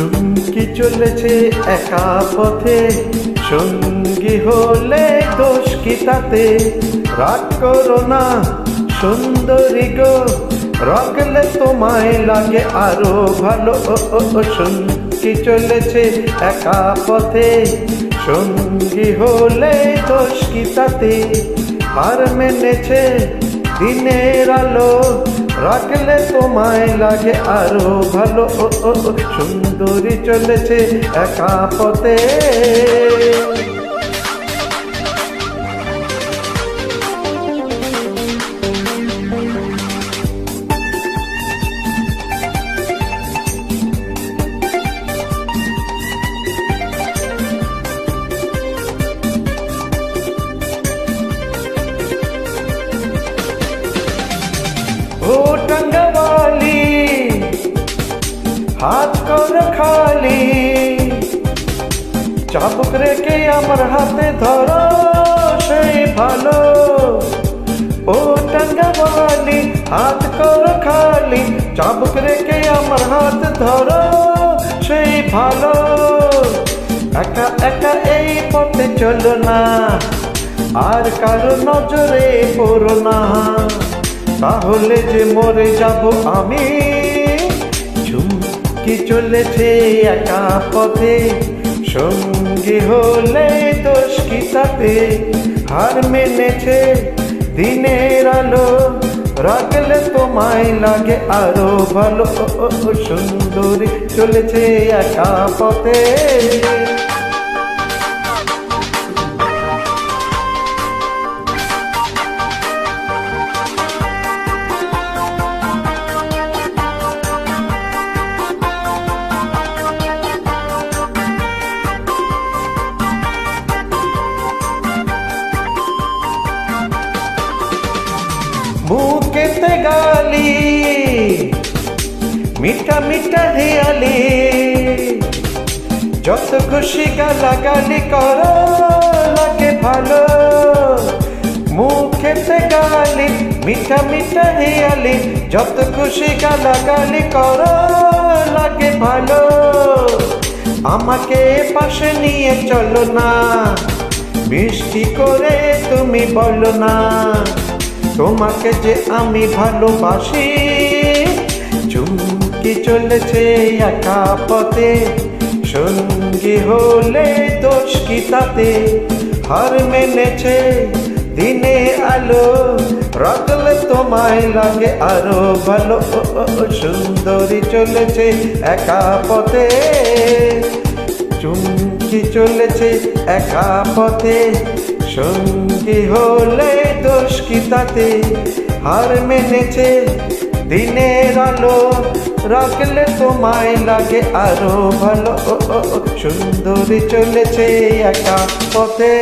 চুমকি চলেছে একা পথে, সঙ্গী হলে দোষ কি তাতে? রাগ করো না সুন্দরী গো, রাখলে তোমায় লাগে আরো ভালো। সঙ্গী চলেছে একা পথে, সঙ্গী হলে দোষ কি তাতে? হার মেনেছে দিনের আলো, রাখলে তোমায় লাগে আরো ভালো। সুন্দরী চলেছে একা পথে। ও টাঙ্গাওয়ালি হাত কর খালি, চাবুক রেখে আমার হাতে ধরো সেই ভালো। ও টাঙ্গাওয়ালি হাত কর খালি, চাবুক রেখে আমার হাত ধরো সেই ভালো। একা একা এই পথে চলো না, আর কারো নজরে পড়ো না, তাহলে যে মরে যাব আমি। চুমকি চলেছে একা পথে, সঙ্গী হলে দোষ কি তাতে? হার মেনেছে দিনের আলো, রাখলে তোমায় লাগে আরো ভালো। সুন্দরী চলেছে একা পথে। মুখেতে গালি মিঠা মিঠা হেয়ালি, যত খুশি গালাগালি করো লাগে ভালো। মুখেতে গালি মিঠা মিঠা হেয়ালি, যত খুশি গালাগালি করো লাগে ভালো। আমাকে পাশে নিয়ে চলো না, মিষ্টি করে তুমি বলো না, তোমাকে যে আমি ভালোবাসি। চুমকি চলেছে একা পথে, সঙ্গী হলে দোষ কি তাতে? হার মেনেছে দিনে আলো, রাখলে তোমায় লাগে আরো ভালো। সুন্দরী চলেছে একা পথে, চুমকি চলেছে একা পথে, সঙ্গী হলে দোষ কি তাতে? হার মেনেছে দিনের আলো, রাখলে তোমায় লাগে আরো ভালো। সুন্দরী চলেছে একা পথে।